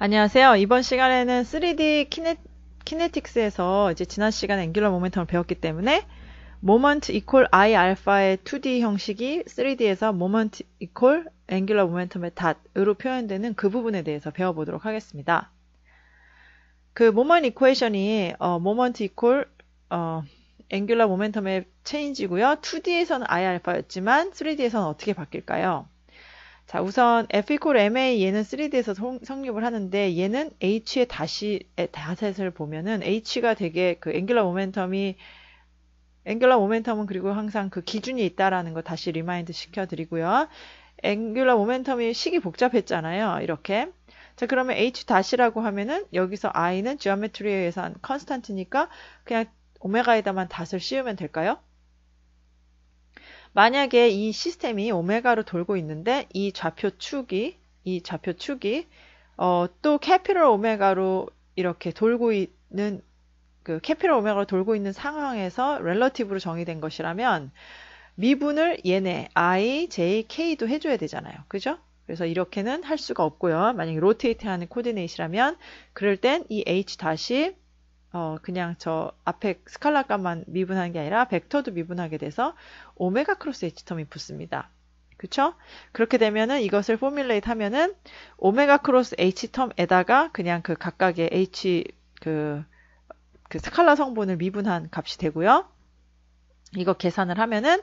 안녕하세요. 이번 시간에는 3D 키네틱스에서 이제 지난 시간에 앵귤러 모멘텀을 배웠기 때문에 moment equal I 알파의 2D 형식이 3D에서 moment equal 앵귤러 모멘텀의 닷으로 표현되는 그 부분에 대해서 배워보도록 하겠습니다. 그 moment equation이 moment equal 앵귤러 모멘텀의 체인지고요. 2D에서는 I 알파였지만 3D에서는 어떻게 바뀔까요? 자, 우선 F equal ma 얘는 3D에서 성립을 하는데 얘는 h의 닷을 보면은 h가 되게 그 앵귤러 모멘텀은 그리고 항상 그 기준이 있다라는 거 다시 리마인드 시켜드리고요. 앵귤러 모멘텀이 식이 복잡했잖아요. 이렇게. 자, 그러면 h 닷이라고 하면은 여기서 i는 지오메트리에 의해서 한 컨스탄트니까 그냥 오메가에다만 닷을 씌우면 될까요? 만약에 이 시스템이 오메가로 돌고 있는데 이 좌표 축이 또 캐피럴 오메가로 이렇게 돌고 있는 캐피럴 오메가로 돌고 있는 상황에서 렐러티브로 정의된 것이라면 미분을 얘네 I, J, K도 해줘야 되잖아요. 그죠? 그래서 이렇게는 할 수가 없고요. 만약에 로테이트하는 코디네이트라면 그럴 땐 이 H 다시 그냥 저 앞에 스칼라 값만 미분하는 게 아니라 벡터도 미분하게 돼서 오메가 크로스 H 텀이 붙습니다. 그쵸? 그렇게 되면은 이것을 포뮬레이트 하면은 오메가 크로스 H 텀에다가 그냥 그 각각의 H 그 스칼라 성분을 미분한 값이 되고요. 이거 계산을 하면은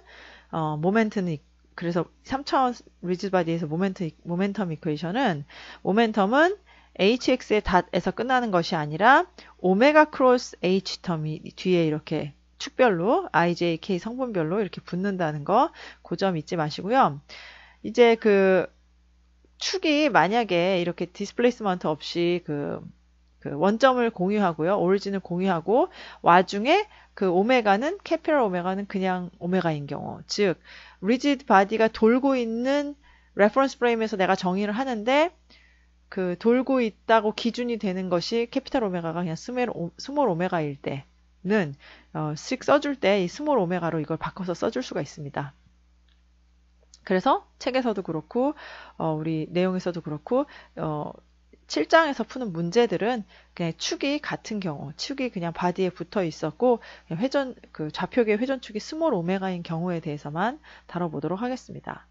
모멘트는 그래서 3차원 리지드 바디에서 모멘텀 이퀘이션은 모멘텀은 hx의 닷에서 끝나는 것이 아니라 오메가 크로스 h 텀이 뒤에 이렇게 축별로 ij, k 성분별로 이렇게 붙는다는 거 그 점 잊지 마시고요. 이제 그 축이 만약에 이렇게 디스플레이스먼트 없이 그 원점을 공유하고요. 오리진을 공유하고 와중에 그 오메가는 캐피럴 오메가는 그냥 오메가인 경우 즉 리지드 바디가 돌고 있는 레퍼런스 프레임에서 내가 정의를 하는데 그 돌고 있다고 기준이 되는 것이 캐피탈 오메가가 그냥 스몰 오메가일 때는 식 써줄 때 이 스몰 오메가로 이걸 바꿔서 써줄 수가 있습니다. 그래서 책에서도 그렇고 우리 내용에서도 그렇고 7장에서 푸는 문제들은 그냥 축이 같은 경우, 축이 그냥 바디에 붙어 있었고 그 좌표계 회전축이 스몰 오메가인 경우에 대해서만 다뤄보도록 하겠습니다.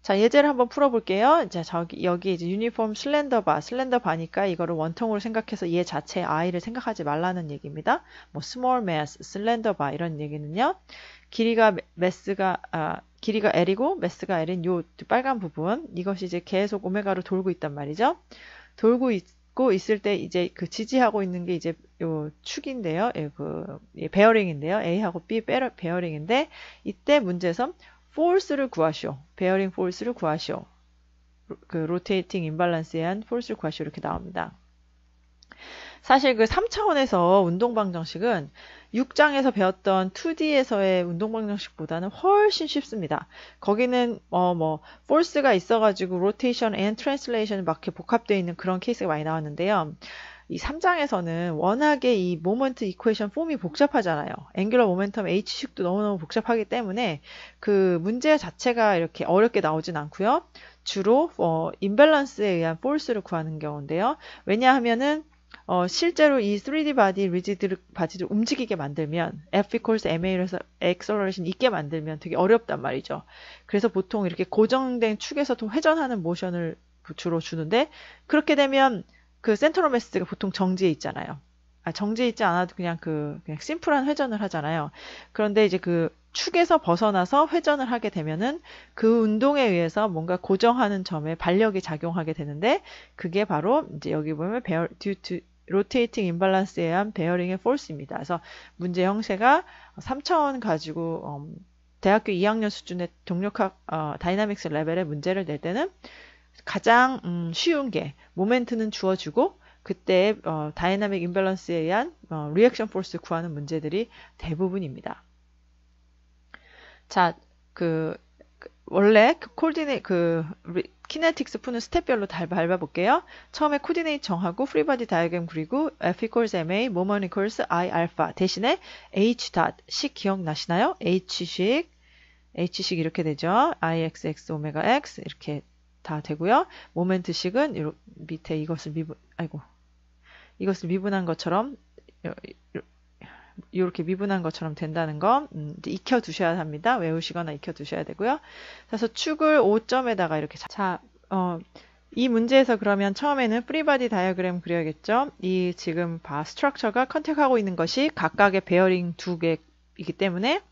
자, 예제를 한번 풀어볼게요. 자, 여기 이제 유니폼 슬렌더 바니까 이거를 원통으로 생각해서 얘 자체의 i를 생각하지 말라는 얘기입니다. 뭐 small mass, 슬렌더 바 이런 얘기는요. 길이가 L이고 mass가 L인 요 빨간 부분 이것이 이제 계속 오메가로 돌고 있단 말이죠. 돌고 있고 있을 때 이제 그 지지하고 있는 게 이제 요 축인데요. 베어링인데요. A하고 B 베어링인데 이때 문제에서 force를 구하시오. 베어링 force를 구하시오. 그 로테이팅 임밸런스에 의한 force를 구하시오. 이렇게 나옵니다. 사실 그 3차원에서 운동방정식은 6장에서 배웠던 2D에서의 운동방정식보다는 훨씬 쉽습니다. 거기는 force가 있어가지고 rotation and translation이 막 이렇게 복합되어 있는 그런 케이스가 많이 나왔는데요. 이 3장에서는 워낙에 이 모먼트 이퀘이션 폼이 복잡하잖아요. 앵귤러 모멘텀 H식도 너무너무 복잡하기 때문에 그 문제 자체가 이렇게 어렵게 나오진 않고요. 주로 임밸런스에 의한 force를 구하는 경우인데요. 왜냐하면은 실제로 이 3D 바디, 리지드 바디를 움직이게 만들면 F equals ma에서 acceleration 있게 만들면 되게 어렵단 말이죠. 그래서 보통 이렇게 고정된 축에서 또 회전하는 모션을 주로 주는데 그렇게 되면 그 센트럴 매스가 보통 정지해 있잖아요. 정지해 있지 않아도 그냥 심플한 회전을 하잖아요. 그런데 이제 그 축에서 벗어나서 회전을 하게 되면은 그 운동에 의해서 뭔가 고정하는 점에 반력이 작용하게 되는데 그게 바로 이제 여기 보면 due to rotating imbalance에 의한 베어링의 force입니다. 그래서 문제 형태가 3차원 가지고 대학교 2학년 수준의 동력학 다이나믹스 레벨의 문제를 낼 때는 가장 쉬운 게 모멘트는 주어주고 그때 다이나믹 임밸런스에 의한 리액션 포스 구하는 문제들이 대부분입니다. 자, 원래 키네틱스 푸는 스텝별로 다 밟아볼게요. 처음에 코디네이트 정하고 프리바디 다이어그램 그리고 F equals MA, 모먼 equals I 알파 대신에 H 닷 식 기억나시나요? H식 이렇게 되죠. IXX 오메가 X 이렇게 다 되고요. 모멘트식은 밑에 이것을 미분한 것처럼 이렇게 미분한 것처럼 된다는 거 이제 익혀 두셔야 합니다. 외우시거나 익혀 두셔야 되고요. 그래서 축을 5점에다가 이렇게 이 문제에서 그러면 처음에는 프리바디 다이어그램 그려야겠죠. 이 지금 스트럭처가 컨택하고 있는 것이 각각의 베어링 2개이기 때문에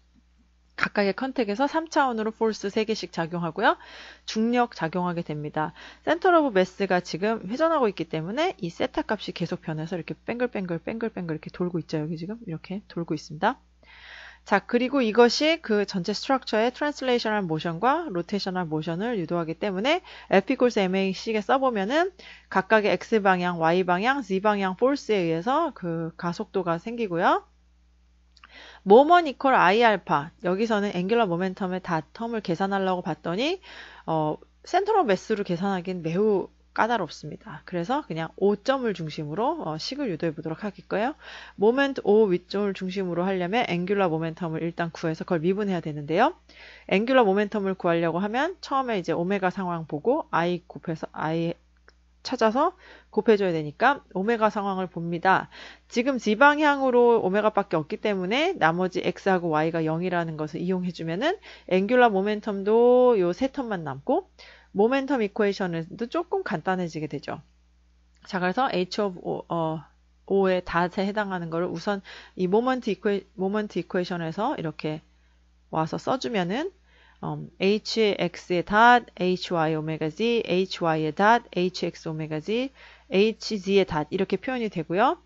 각각의 컨택에서 3차원으로 포스 3개씩 작용하고요. 중력 작용하게 됩니다. 센터 오브 매스가 지금 회전하고 있기 때문에 이 세타 값이 계속 변해서 이렇게 뱅글뱅글 이렇게 돌고 있죠. 여기 지금 이렇게 돌고 있습니다. 자, 그리고 이것이 그 전체 스트럭처의 트랜슬레이셔널 모션과 로테이셔널 모션을 유도하기 때문에 F equals ma식에 써보면은 각각의 X방향, Y방향, Z방향 포스에 의해서 그 가속도가 생기고요. 모먼 이퀄 I 알파, 여기서는 앵귤러 모멘텀의 다 텀을 계산하려고 봤더니 센터 오브 매스로 계산하기엔 매우 까다롭습니다. 그래서 그냥 5점을 중심으로 식을 유도해 보도록 하겠고요. 모멘트 O 위쪽을 중심으로 하려면 앵귤러 모멘텀을 일단 구해서 그걸 미분해야 되는데요. 앵귤러 모멘텀을 구하려고 하면 처음에 이제 오메가 상황 보고 I 찾아서 곱해줘야 되니까 오메가 상황을 봅니다. 지금 Z방향으로 오메가밖에 없기 때문에 나머지 X하고 Y가 0이라는 것을 이용해주면은 앵귤러 모멘텀도 요 세 텀만 남고 모멘텀 이퀘이션도 조금 간단해지게 되죠. 자, 그래서 H of O의 닷에 해당하는 거를 우선 이 모먼트 이퀘이션에서 이렇게 와서 써주면은 hx의 닷, hy 오메가 z, hy의 닷, hx 오메가 z, hz의 닷 이렇게 표현이 되고요.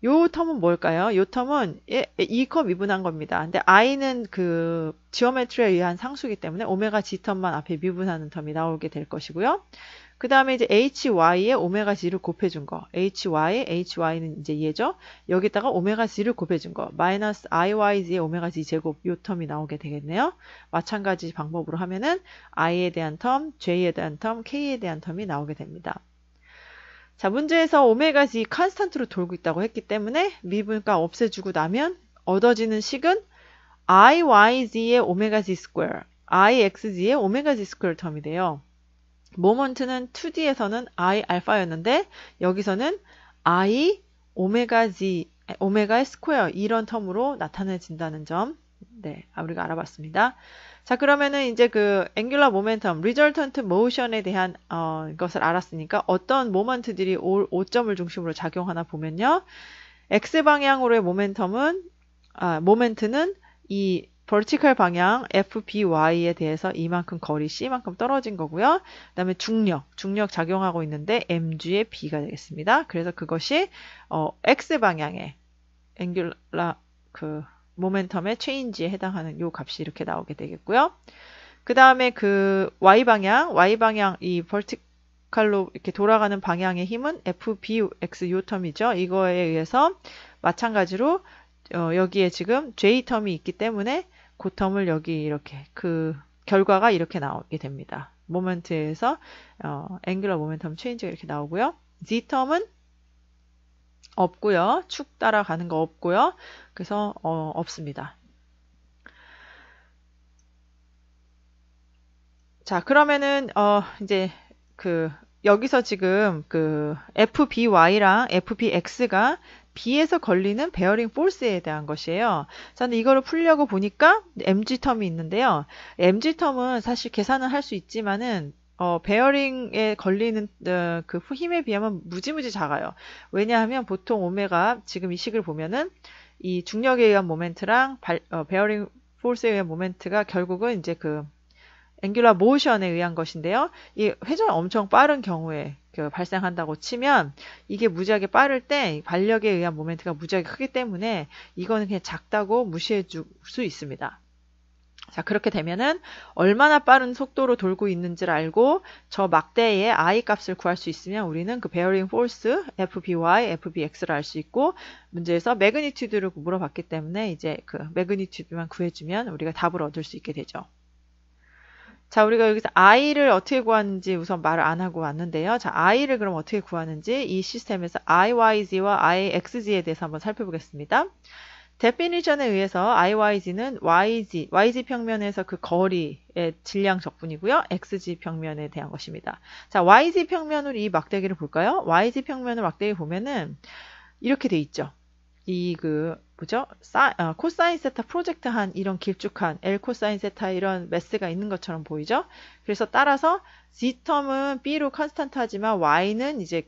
요 텀은 뭘까요? 요 텀은 이커 미분한 겁니다. 근데 i는 그 지오메트리에 의한 상수이기 때문에 오메가 g 텀만 앞에 미분하는 텀이 나오게 될 것이고요. 그 다음에 이제 hy에 오메가 g를 곱해준 거. hy는 이제 얘죠. 여기다가 오메가 g를 곱해준 거. 마이너스 iyz의 오메가 g 제곱 요 텀이 나오게 되겠네요. 마찬가지 방법으로 하면은 i에 대한 텀, j에 대한 텀, k에 대한 텀이 나오게 됩니다. 자, 문제에서 오메가 g 컨스탄트로 돌고 있다고 했기 때문에 미분가 없애주고 나면 얻어지는 식은 iyz의 오메가 g 스퀘어, ixg의 오메가 g 스퀘어 텀이 돼요. 모먼트는 2D에서는 I 알파였는데 여기서는 I 오메가의 스퀘어 이런 텀으로 나타내진다는 점 우리가 알아봤습니다. 자, 그러면은 이제 그 앵귤러 모멘텀, 리절턴트 모션에 대한 것을 알았으니까 어떤 모먼트들이 5점을 중심으로 작용하나 보면요. X방향으로의 모멘트는 이 vertical 방향 FBY에 대해서 이만큼 거리 C만큼 떨어진 거고요. 그 다음에 중력 작용하고 있는데 mg의 B가 되겠습니다. 그래서 그것이 X방향의 앵귤러 그 모멘텀의 체인지에 해당하는 요 값이 이렇게 나오게 되겠고요. 그 다음에 그 Y방향 이 vertical로 이렇게 돌아가는 방향의 힘은 FBX 요 텀이죠. 이거에 의해서 마찬가지로 여기에 지금 J 텀이 있기 때문에 그 텀을 여기 이렇게 그 결과가 이렇게 나오게 됩니다. 모멘트에서 앵귤러 모멘텀 체인지가 이렇게 나오고요. Z 텀은 없고요. 축 따라가는 거 없고요. 그래서 없습니다. 자, 그러면은 이제 그 여기서 지금 그 FBY랑 FBX가 B에서 걸리는 베어링 포스에 대한 것이에요. 자, 근데 이거를 풀려고 보니까 mg 텀이 있는데요. mg 텀은 사실 계산은 할 수 있지만은 베어링에 걸리는 그 힘에 비하면 무지무지 작아요. 왜냐하면 보통 오메가 지금 이 식을 보면은 이 중력에 의한 모멘트랑 베어링 포스에 의한 모멘트가 결국은 이제 그 앵귤러 모션에 의한 것인데요. 이 회전이 엄청 빠른 경우에 발생한다고 치면 이게 무지하게 빠를 때 반력에 의한 모멘트가 무지하게 크기 때문에 이거는 그냥 작다고 무시해 줄 수 있습니다. 자, 그렇게 되면은 얼마나 빠른 속도로 돌고 있는지를 알고 저 막대의 I 값을 구할 수 있으면 우리는 그 베어링 포스 FBY, FBX를 알 수 있고 문제에서 매그니튜드를 물어봤기 때문에 이제 그 매그니튜드만 구해주면 우리가 답을 얻을 수 있게 되죠. 자, 우리가 여기서 i를 어떻게 구하는지 우선 말을 안 하고 왔는데요. 자, i를 그럼 어떻게 구하는지 이 시스템에서 iyz와 ixz에 대해서 한번 살펴보겠습니다. 데피니션에 의해서 IYZ는 YZ 평면에서 그 거리의 질량 적분이고요. XZ 평면에 대한 것입니다. 자, YZ 평면으로 이 막대기를 볼까요? YZ 평면을 막대기 보면은 이렇게 돼 있죠. 코사인 세타 프로젝트한 이런 길쭉한 L 코사인 세타 이런 매스가 있는 것처럼 보이죠? 그래서 따라서 Z텀은 B로 컨스탄트 하지만 Y는 이제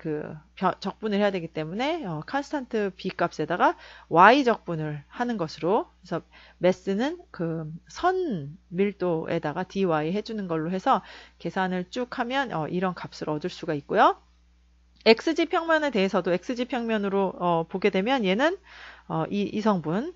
적분을 해야 되기 때문에 컨스탄트 B 값에다가 Y 적분을 하는 것으로, 그래서 매스는 선 밀도에다가 dy 해주는 걸로 해서 계산을 쭉 하면 이런 값을 얻을 수가 있고요. XG 평면에 대해서도 XG 평면으로 보게 되면 얘는 이 성분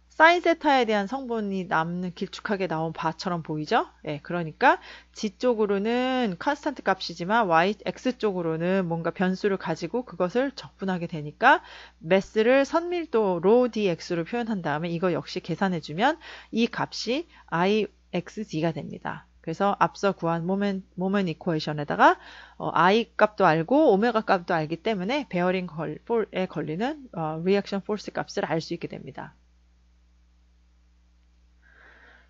사인 세타에 대한 성분이 남는 길쭉하게 나온 바처럼 보이죠? 예, 그러니까 G 쪽으로는 컨스탄트 값이지만 X 쪽으로는 뭔가 변수를 가지고 그것을 적분하게 되니까 매스를 선밀도 rho dx로 표현한 다음에 이거 역시 계산해주면 이 값이 IXZ가 됩니다. 그래서 앞서 구한 모멘 이퀘이션에다가 I 값도 알고 오메가 값도 알기 때문에 베어링에 걸리는 리액션 포스 값을 알 수 있게 됩니다.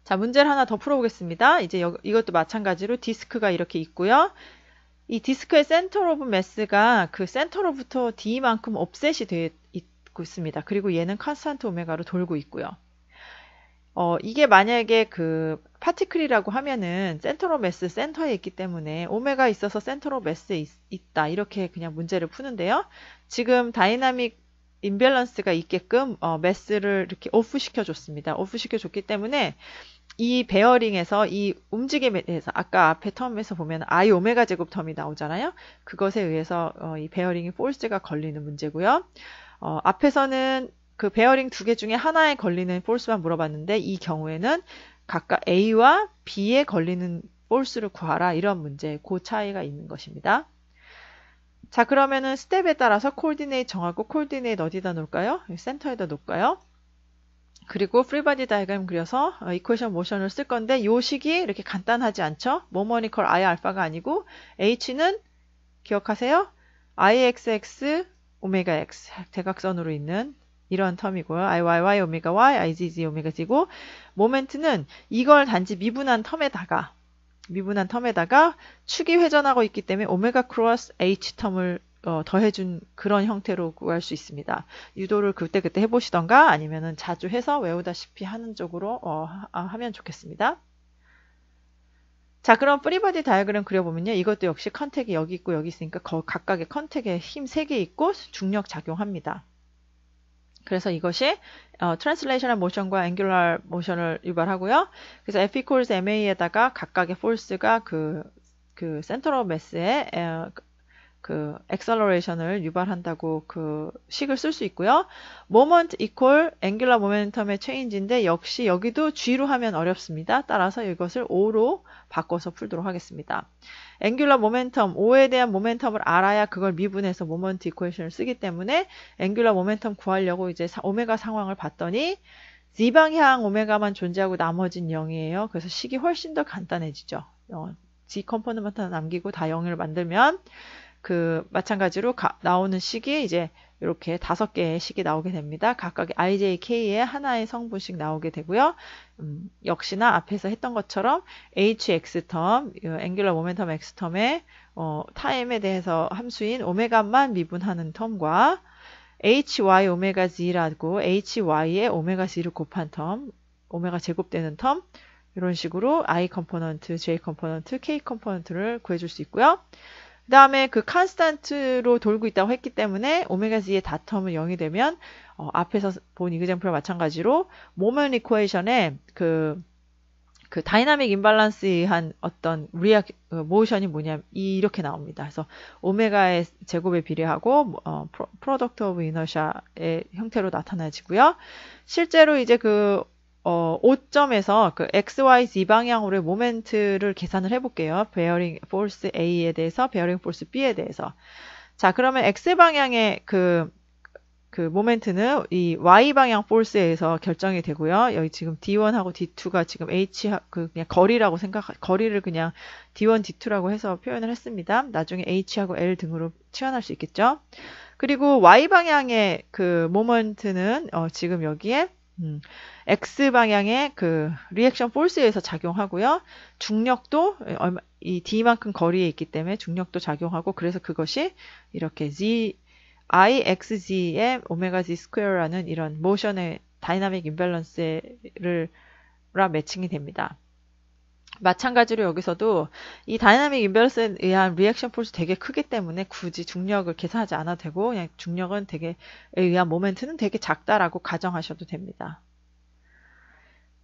자, 문제를 하나 더 풀어보겠습니다. 이제 이것도 마찬가지로 디스크가 이렇게 있고요. 이 디스크의 센터 오브 매스가 그 센터로부터 D만큼 옵셋이 되어 있고 있습니다. 그리고 얘는 컨스탄트 오메가로 돌고 있고요. 이게 만약에 파티클이라고 하면은 센터 오브 매스 센터에 있기 때문에 오메가 있어서 센터 오브 매스에 있다. 이렇게 그냥 문제를 푸는데요. 지금 다이나믹 임밸런스가 있게끔 매스를 이렇게 오프 시켜줬습니다. 오프 시켜줬기 때문에 이 베어링에서 이 움직임에 대해서 아까 앞에 텀에서 보면 I 오메가 제곱 텀이 나오잖아요. 그것에 의해서 이 베어링이 포스가 걸리는 문제고요. 앞에서는 그 베어링 두 개 중에 하나에 걸리는 포스만 물어봤는데 이 경우에는 각각 A와 B에 걸리는 포스를 구하라 이런 문제, 그 차이가 있는 것입니다. 자, 그러면은 스텝에 따라서 코디네이트 정하고 코디네이트 어디다 놓을까요? 센터에다 놓을까요? 그리고 프리바디 다이그램 그려서 이퀘이션 모션을 쓸 건데 이 식이 이렇게 간단하지 않죠? 뭐뭐 이퀄 I 알파가 아니고 H는 기억하세요? IXX 오메가 X 대각선으로 있는 이런 텀이고요. IYY 오메가 Y, IZZ 오메가 Z고 모멘트는 이걸 단지 미분한 텀에다가 축이 회전하고 있기 때문에 오메가 크로스 H 텀을 더해준 그런 형태로 구할 수 있습니다. 유도를 그때 해보시던가 아니면은 자주 해서 외우다시피 하는 쪽으로 하면 좋겠습니다. 자, 그럼 프리바디 다이어그램 그려보면요. 이것도 역시 컨택이 여기 있고 여기 있으니까 각각의 컨택에 힘 3개 있고 중력 작용합니다. 그래서 이것이 트랜슬레이셔널 모션과 앵귤러 모션을 유발하고요. 그래서 F equals MA에다가 각각의 포스가 그 센터 오브 매스의 액셀러레이션을 유발한다고 그 식을 쓸 수 있고요. moment equal angular momentum의 체인지인데 역시 여기도 G로 하면 어렵습니다. 따라서 이것을 O로 바꿔서 풀도록 하겠습니다. angular momentum, O에 대한 모멘텀을 알아야 그걸 미분해서 moment equation을 쓰기 때문에 angular momentum 구하려고 이제 오메가 상황을 봤더니 Z방향 오메가만 존재하고 나머진 0이에요. 그래서 식이 훨씬 더 간단해지죠. Z 컴포넌트만 남기고 다 0을 만들면 마찬가지로 나오는 식이 이제 이렇게 5개의 식이 나오게 됩니다. 각각의 IJK의 하나의 성분씩 나오게 되고요. 역시나 앞에서 했던 것처럼 HX 텀, 앵귤러 모멘텀 X 텀의 타임에 대해서 함수인 오메가만 미분하는 텀과 HY 오메가 Z라고 HY에 오메가 Z를 곱한 텀, 오메가 제곱되는 텀, 이런 식으로 I 컴포넌트, J 컴포넌트, K 컴포넌트를 구해줄 수 있고요. 그 다음에 컨스탄트로 돌고 있다고 했기 때문에 오메가 Z의 다텀은 0이 되면 앞에서 본 이그젬플과 마찬가지로 모멘 이퀘이션에 다이나믹 임밸런스한 어떤 모션이 뭐냐면 이렇게 나옵니다. 그래서 오메가의 제곱에 비례하고 프로덕트 오브 이너샤의 형태로 나타나지고요. 실제로 이제 5점에서 XYZ 방향으로의 모멘트를 계산을 해볼게요. 베어링 포스 A에 대해서, 베어링 포스 B에 대해서. 자, 그러면 X 방향의 모멘트는 이 Y 방향 포스에 의해서 결정이 되고요. 여기 지금 D1하고 D2가 지금 그냥 거리를 그냥 D1, D2라고 해서 표현을 했습니다. 나중에 H하고 L 등으로 치환할 수 있겠죠. 그리고 y 방향의 그 모먼트는 지금 여기에 x 방향의 그 리액션 포스에 의해서 작용하고요. 중력도 이 d만큼 거리에 있기 때문에 중력도 작용하고, 그래서 그것이 이렇게 IXG의 오메가 Z 스퀘어라는 이런 모션의 다이나믹 임밸런스를 매칭이 됩니다. 마찬가지로 여기서도 이 다이나믹 임밸런스에 의한 리액션 포스 되게 크기 때문에 굳이 중력을 계산하지 않아도 되고, 그냥 중력은 되게 의한 모멘트는 되게 작다라고 가정하셔도 됩니다.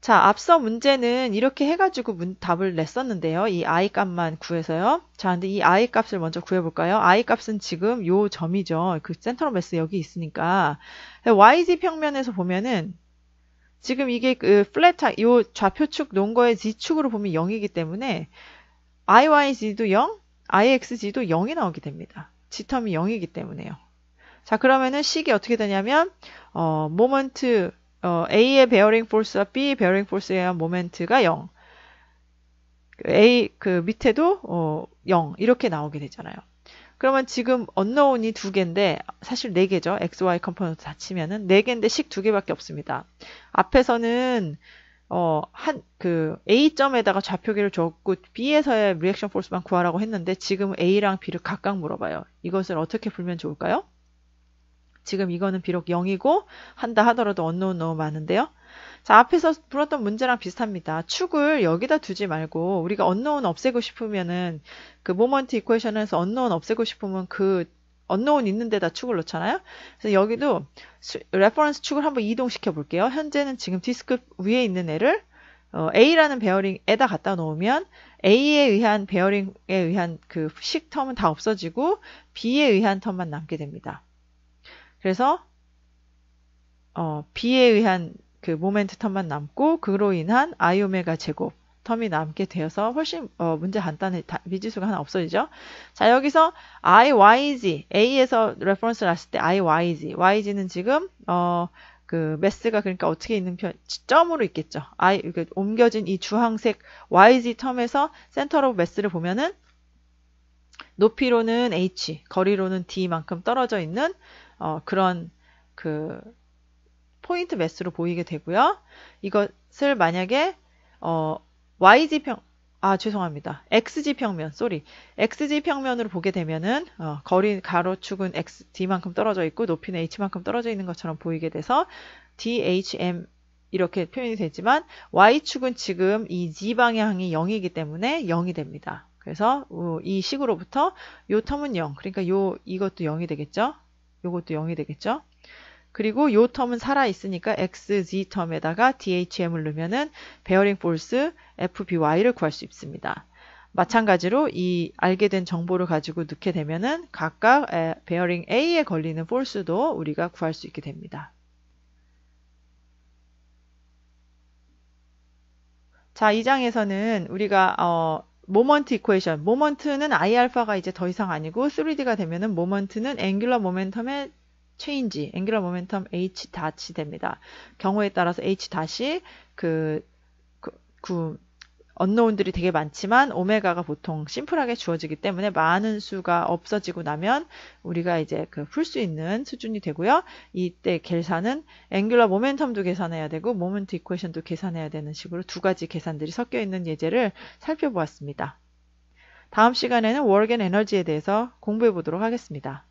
자, 앞서 문제는 이렇게 해가지고 답을 냈었는데요. 이 I 값만 구해서요. 자, 근데 이 I 값을 먼저 구해볼까요? I 값은 지금 요 점이죠. 그 센터 오브 매스 여기 있으니까. YZ 평면에서 보면은 지금 이게 그 요 좌표축 놓은 거의 Z축으로 보면 0이기 때문에 IYZ도 0, IXG도 0이 나오게 됩니다. G텀이 0이기 때문에요. 자, 그러면은 식이 어떻게 되냐면, 모먼트, A의 베어링 포스와 B의 베어링 포스에 의한 모멘트가 0. A, 그 밑에도, 0. 이렇게 나오게 되잖아요. 그러면 지금 unknown이 2개인데, 사실 4개죠. X, Y 컴포넌트 다 치면은 4개인데 식 2개밖에 없습니다. 앞에서는, A점에다가 좌표기를 줬고, B에서의 리액션 포스만 구하라고 했는데, 지금 A랑 B를 각각 물어봐요. 이것을 어떻게 풀면 좋을까요? 지금 이거는 비록 0이고 한다 하더라도 unknown 너무 많은데요. 자, 앞에서 풀었던 문제랑 비슷합니다. 축을 여기다 두지 말고 우리가 unknown 없애고 싶으면은 그 모먼트 이퀘이션에서 unknown 없애고 싶으면 그 unknown 있는 데다 축을 놓잖아요. 그래서 여기도 레퍼런스 축을 한번 이동시켜 볼게요. 현재는 지금 디스크 위에 있는 애를 A라는 베어링에다 갖다 놓으면 A에 의한 베어링에 의한 그 식 텀은 다 없어지고 B에 의한 텀만 남게 됩니다. 그래서 B에 의한 그 모멘트 텀만 남고 그로 인한 I 오메가 제곱 텀이 남게 되어서 훨씬 문제 간단해. 미지수가 하나 없어지죠. 자, 여기서 IYZ A에서 레퍼런스 났을 때 IYZ YZ는 지금 그 매스가 그러니까 어떻게 있는 점으로 있겠죠. 옮겨진 이 주황색 YZ 텀에서 센터 오브 매스를 보면은 높이로는 H, 거리로는 D만큼 떨어져 있는 그런 그 포인트 매스로 보이게 되고요. 이것을 만약에 죄송합니다. XG 평면, XG 평면으로 보게 되면은 거리 가로축은 D만큼 떨어져 있고 높이는 H만큼 떨어져 있는 것처럼 보이게 돼서 DHM 이렇게 표현이 되지만 Y축은 지금 이 Z 방향이 0이기 때문에 0이 됩니다. 그래서 이 식으로부터 요 텀은 0, 그러니까 이것도 0이 되겠죠. 요것도 0이 되겠죠. 그리고 요 텀은 살아있으니까 XZ 텀에다가 DHM을 넣으면은 베어링 포스 FBY를 구할 수 있습니다. 마찬가지로 이 알게 된 정보를 가지고 넣게 되면은 각각 베어링 A에 걸리는 포스도 우리가 구할 수 있게 됩니다. 자, 이 장에서는 우리가 모먼트 이퀘이션, 모먼트는 I알파가 이제 더 이상 아니고 3D가 되면은 모먼트는 앵귤러 모멘텀의 체인지, 앵귤러 모멘텀 H 닷이 됩니다. 경우에 따라서 H 닷이 언노운들이 되게 많지만 오메가가 보통 심플하게 주어지기 때문에 많은 수가 없어지고 나면 우리가 이제 풀 수 있는 수준이 되고요. 이때 계산은 앵귤러 모멘텀도 계산해야 되고 모먼트 이퀘이션도 계산해야 되는 식으로 두 가지 계산들이 섞여 있는 예제를 살펴보았습니다. 다음 시간에는 워크 앤 에너지에 대해서 공부해 보도록 하겠습니다.